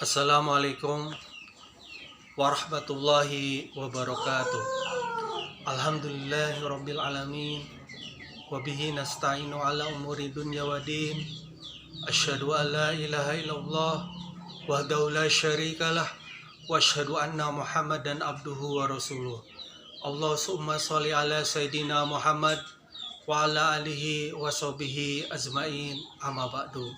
Assalamualaikum warahmatullahi wabarakatuh. Alhamdulillahirabbil alamin. Wabihi nasta'inu ala umuri dunya waddin. Asyhadu an la ilaha illallah wahdahu la syarikalah wa asyhadu anna Muhammadan abduhu wa rasuluh. Allahumma sholli ala sayidina Muhammad wa ala alihi wa sahbihi azmain, amma ba'du.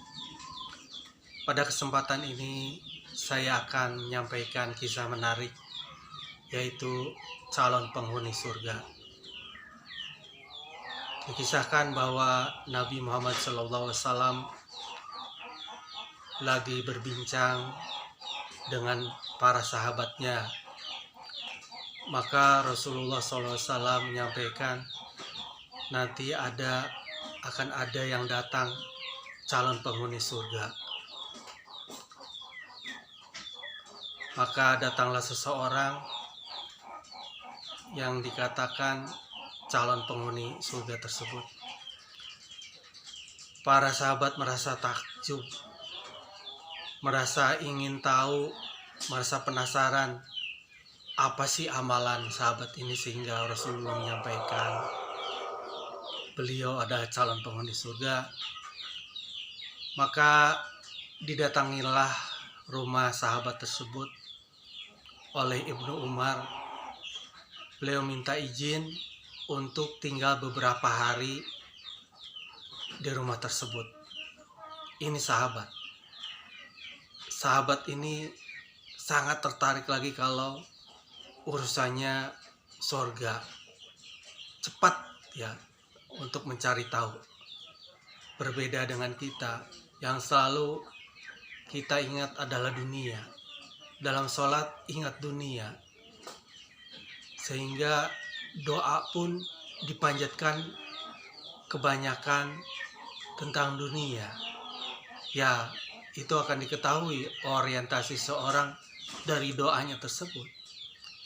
Pada kesempatan ini saya akan menyampaikan kisah menarik, yaitu calon penghuni surga. Dikisahkan bahwa Nabi Muhammad SAW lagi berbincang dengan para sahabatnya. Maka Rasulullah SAW menyampaikan, nanti akan ada yang datang calon penghuni surga. Maka datanglah seseorang yang dikatakan calon penghuni surga tersebut. Para sahabat merasa takjub, merasa ingin tahu, merasa penasaran apa sih amalan sahabat ini sehingga Rasulullah menyampaikan beliau ada calon penghuni surga. Maka didatangilah rumah sahabat tersebut oleh Ibnu Umar. Beliau minta izin untuk tinggal beberapa hari di rumah tersebut. Ini sahabat ini sangat tertarik lagi kalau urusannya surga, cepat ya untuk mencari tahu. Berbeda dengan kita yang selalu kita ingat adalah dunia. Dalam sholat ingat dunia, sehingga doa pun dipanjatkan kebanyakan tentang dunia. Ya, itu akan diketahui orientasi seorang dari doanya tersebut.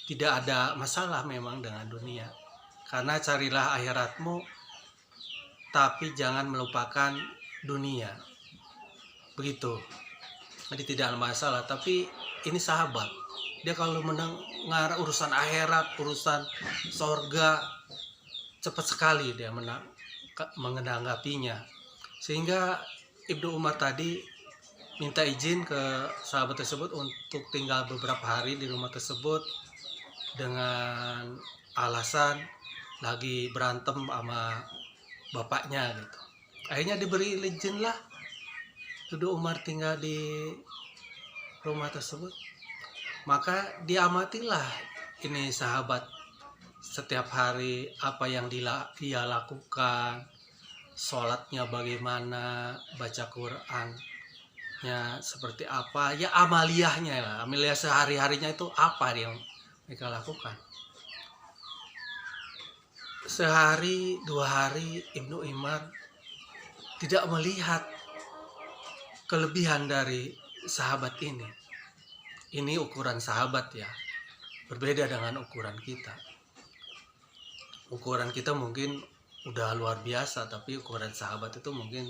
Tidak ada masalah memang dengan dunia, karena carilah akhiratmu, tapi jangan melupakan dunia. Begitu. Jadi tidak ada masalah, tapi ini sahabat. Dia kalau mendengar urusan akhirat, urusan sorga, cepat sekali dia menanggapinya. Sehingga Ibnu Umar tadi minta izin ke sahabat tersebut untuk tinggal beberapa hari di rumah tersebut dengan alasan lagi berantem sama bapaknya gitu. Akhirnya diberi izin lah Ibnu Umar tinggal di rumah tersebut. Maka diamatilah ini sahabat setiap hari apa yang dia lakukan, sholatnya bagaimana, baca Qurannya seperti apa, ya amaliyahnya lah, amaliyah sehari-harinya itu apa yang mereka lakukan. Sehari dua hari Ibnu Umar tidak melihat kelebihan dari sahabat ini. Ini ukuran sahabat ya, berbeda dengan ukuran kita. Ukuran kita mungkin udah luar biasa, tapi ukuran sahabat itu mungkin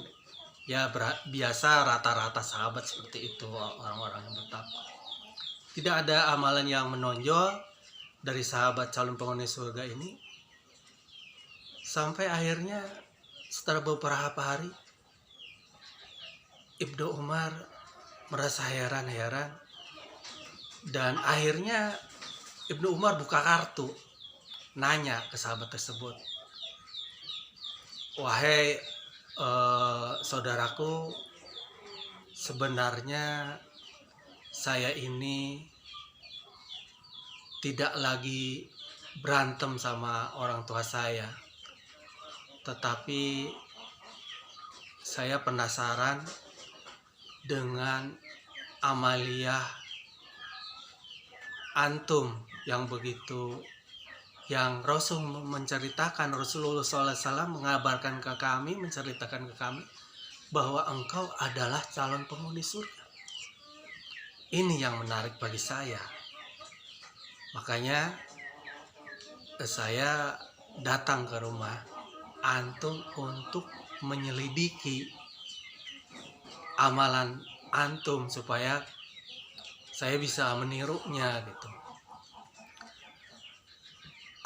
ya biasa, rata-rata sahabat seperti itu, orang-orang yang bertakwa. Tidak ada amalan yang menonjol dari sahabat calon penghuni surga ini, sampai akhirnya setelah beberapa hari Ibnu Umar merasa heran-heran, dan akhirnya Ibnu Umar buka kartu, nanya ke sahabat tersebut, wahai saudaraku, sebenarnya saya ini tidak lagi berantem sama orang tua saya, tetapi saya penasaran dengan amaliyah antum yang Rasul menceritakan, Rasulullah SAW mengabarkan ke kami, menceritakan ke kami bahwa engkau adalah calon penghuni surga. Ini yang menarik bagi saya. Makanya saya datang ke rumah antum untuk menyelidiki amalan antum supaya saya bisa menirunya gitu.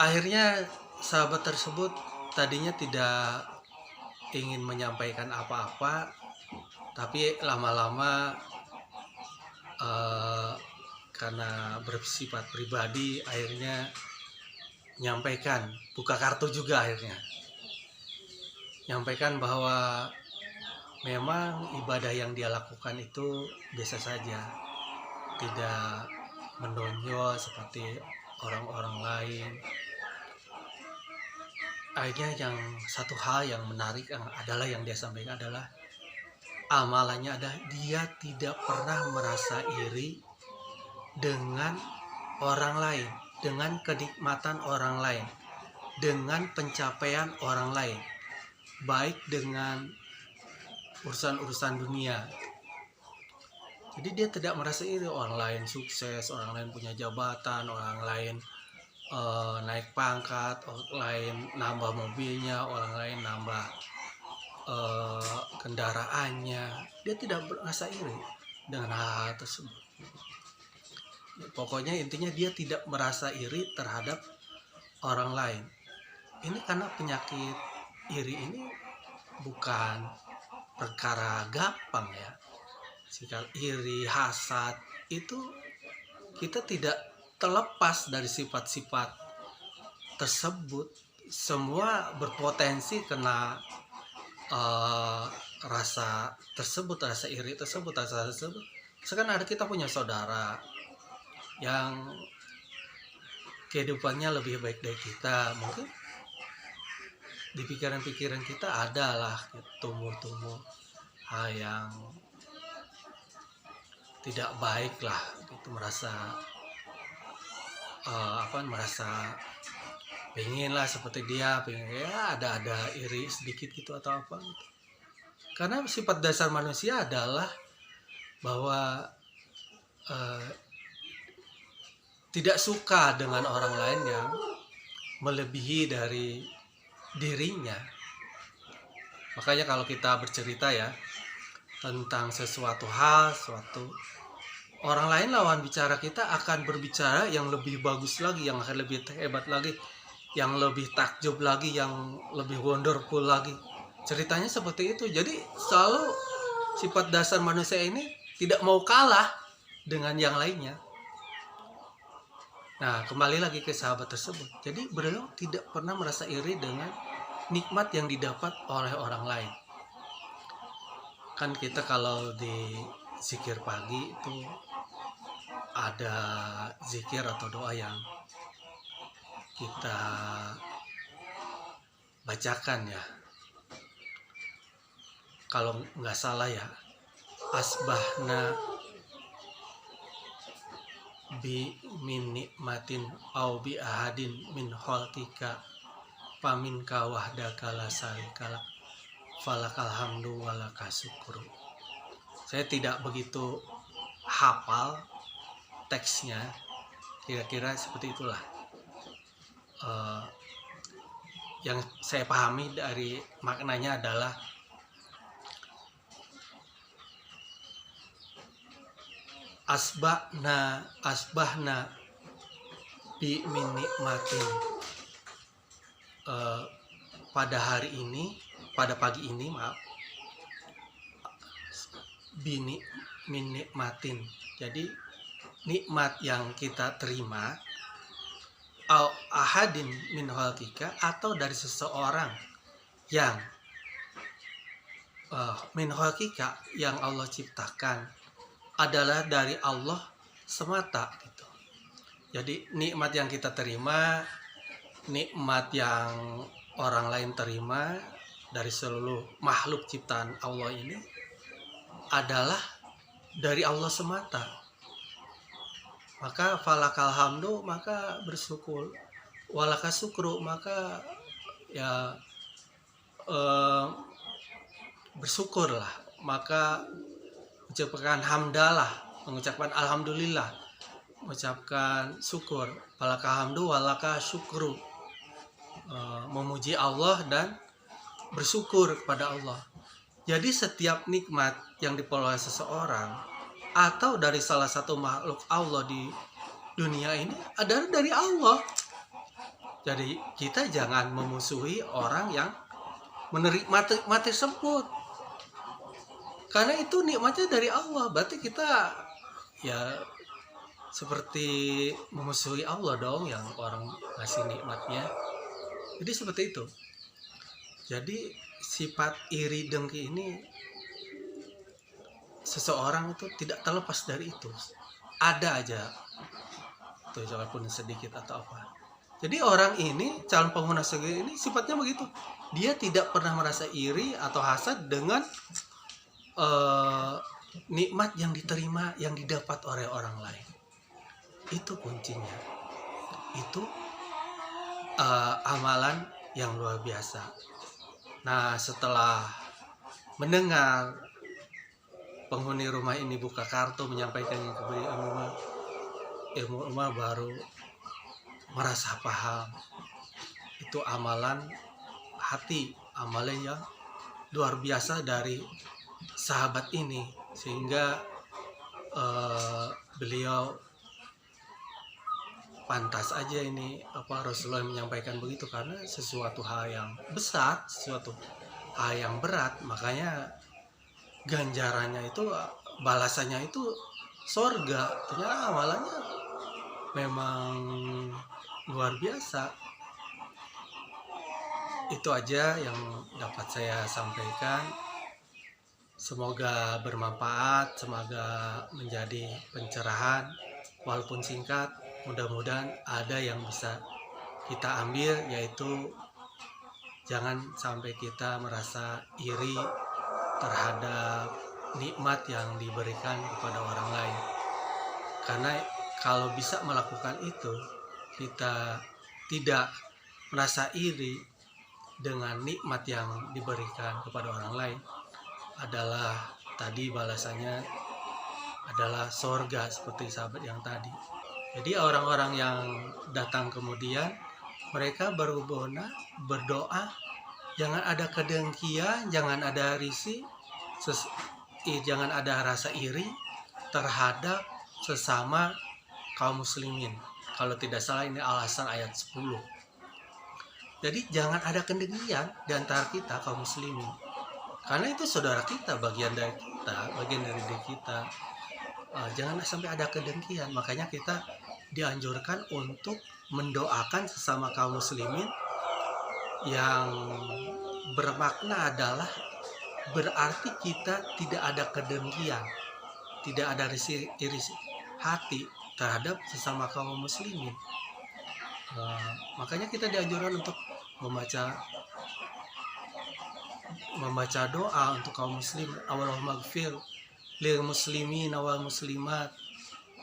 Akhirnya sahabat tersebut tadinya tidak ingin menyampaikan apa-apa, tapi lama-lama karena bersifat pribadi akhirnya menyampaikan, buka kartu juga akhirnya menyampaikan bahwa memang ibadah yang dia lakukan itu biasa saja, tidak menonjol seperti orang-orang lain. Akhirnya yang satu hal yang menarik adalah yang dia sampaikan adalah amalannya adalah dia tidak pernah merasa iri dengan orang lain, dengan kenikmatan orang lain, dengan pencapaian orang lain, baik dengan urusan-urusan dunia. Jadi dia tidak merasa iri orang lain sukses, orang lain punya jabatan, orang lain naik pangkat, orang lain nambah mobilnya, orang lain nambah kendaraannya. Dia tidak merasa iri dengan hal tersebut. Pokoknya intinya dia tidak merasa iri terhadap orang lain. Ini karena penyakit iri ini bukan perkara gampang ya. Sikap iri, hasad itu kita tidak terlepas dari sifat-sifat tersebut. Semua berpotensi kena rasa tersebut, rasa iri tersebut, rasa tersebut. Sekarang ada kita punya saudara yang kehidupannya lebih baik dari kita, mungkin di pikiran-pikiran kita adalah tumbuh-tumbuh hal yang tidak baik lah, gitu, merasa merasa pengen lah seperti dia, pengen ya ada iri sedikit gitu atau apa gitu. Karena sifat dasar manusia adalah bahwa tidak suka dengan orang lain yang melebihi dari dirinya. Makanya kalau kita bercerita ya tentang sesuatu hal, orang lain lawan bicara kita akan berbicara yang lebih bagus lagi, yang akan lebih hebat lagi, yang lebih takjub lagi, yang lebih wonderful lagi. Ceritanya seperti itu. Jadi selalu sifat dasar manusia ini tidak mau kalah dengan yang lainnya. Nah, kembali lagi ke sahabat tersebut. Jadi beliau tidak pernah merasa iri dengan nikmat yang didapat oleh orang lain. Kan kita kalau di zikir pagi itu ada zikir atau doa yang kita bacakan ya. Kalau nggak salah ya, asbahna bi min nikmatin au bi ahadin min khalqika pamin ka wahdaka la syarikala falakal hamdu walaka syukru. Saya tidak begitu hafal teksnya, kira-kira seperti itulah. Yang saya pahami dari maknanya adalah asbahna bi min nikmatin, pada hari ini, pada pagi ini, maaf, min nikmatin, jadi nikmat yang kita terima, au ahadin min khalqika, atau dari seseorang yang min khalqika, yang Allah ciptakan, adalah dari Allah semata gitu. Jadi nikmat yang kita terima, nikmat yang orang lain terima dari seluruh makhluk ciptaan Allah ini adalah dari Allah semata. Maka falakal hamdu, maka bersyukur, walaka syukru, maka ya bersyukurlah, maka mengucapkan hamdalah, mengucapkan alhamdulillah, mengucapkan syukur, falaka hamdu walaka syukru, memuji Allah dan bersyukur kepada Allah. Jadi setiap nikmat yang diperoleh seseorang atau dari salah satu makhluk Allah di dunia ini adalah dari Allah. Jadi kita jangan memusuhi orang yang menikmati tersebut, karena itu nikmatnya dari Allah. Berarti kita ya seperti memusuhi Allah dong yang orang ngasih nikmatnya. Jadi seperti itu. Jadi sifat iri dengki ini seseorang itu tidak terlepas dari itu. Ada aja tuh, walaupun sedikit atau apa. Jadi orang ini, calon pengguna surga ini sifatnya begitu. Dia tidak pernah merasa iri atau hasad dengan nikmat yang diterima, yang didapat oleh orang lain. Itu kuncinya. Itu amalan yang luar biasa. Nah, setelah mendengar penghuni rumah ini buka kartu menyampaikannya kepada Ilmu Umar baru merasa paham. Itu amalan hati, amalan yang luar biasa dari sahabat ini, sehingga beliau pantas aja ini Rasulullah menyampaikan begitu, karena sesuatu hal yang besar, sesuatu hal yang berat, makanya ganjarannya itu, balasannya itu sorga. Ternyata amalannya memang luar biasa. Itu aja yang dapat saya sampaikan. Semoga bermanfaat, semoga menjadi pencerahan walaupun singkat. Mudah-mudahan ada yang bisa kita ambil, yaitu jangan sampai kita merasa iri terhadap nikmat yang diberikan kepada orang lain. Karena kalau bisa melakukan itu, kita tidak merasa iri dengan nikmat yang diberikan kepada orang lain, adalah tadi balasannya adalah sorga seperti sahabat yang tadi. Jadi orang-orang yang datang kemudian, mereka berdoa, jangan ada kedengkian, jangan ada risih, jangan ada rasa iri terhadap sesama kaum muslimin. Kalau tidak salah ini alasan ayat 10. Jadi jangan ada kedengkian di antara kita kaum muslimin, karena itu saudara kita, bagian dari diri kita. Jangan sampai ada kedengkian. Makanya kita dianjurkan untuk mendoakan sesama kaum muslimin, yang bermakna adalah berarti kita tidak ada kedengkian, tidak ada iri hati terhadap sesama kaum muslimin. Makanya kita dianjurkan untuk membaca doa untuk kaum muslim. Allahumma gfir lil muslimin wal muslimat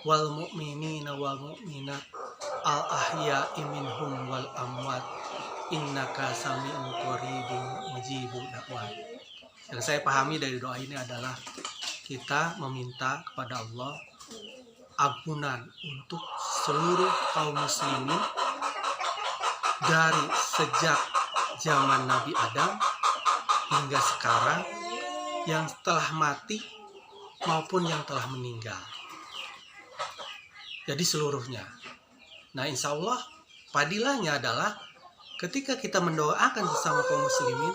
wal mu'minin wal mu'minat al ahya'i minhum wal amwat innaka sami'un qaribun mujibud da'wat. Yang saya pahami dari doa ini adalah kita meminta kepada Allah ampunan untuk seluruh kaum muslimin dari sejak zaman Nabi Adam hingga sekarang, yang telah mati maupun yang telah meninggal. Jadi seluruhnya. Nah, insya Allah padilahnya adalah ketika kita mendoakan sesama kaum muslimin,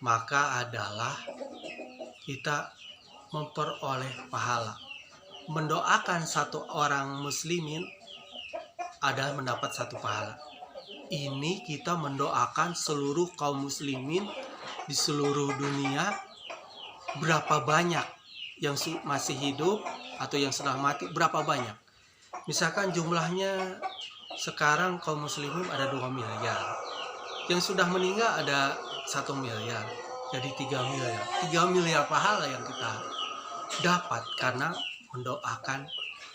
maka adalah kita memperoleh pahala. Mendoakan satu orang muslimin adalah mendapat satu pahala. Ini kita mendoakan seluruh kaum muslimin di seluruh dunia. Berapa banyak yang masih hidup atau yang sudah mati, berapa banyak? Misalkan jumlahnya sekarang kaum muslimin ada 2 miliar, yang sudah meninggal ada 1 miliar, jadi 3 miliar. 3 miliar pahala yang kita dapat karena mendoakan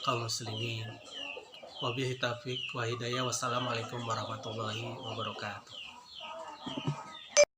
kaum muslimin. Wabillahi taufiq wa hidayah. Wassalamualaikum warahmatullahi wabarakatuh.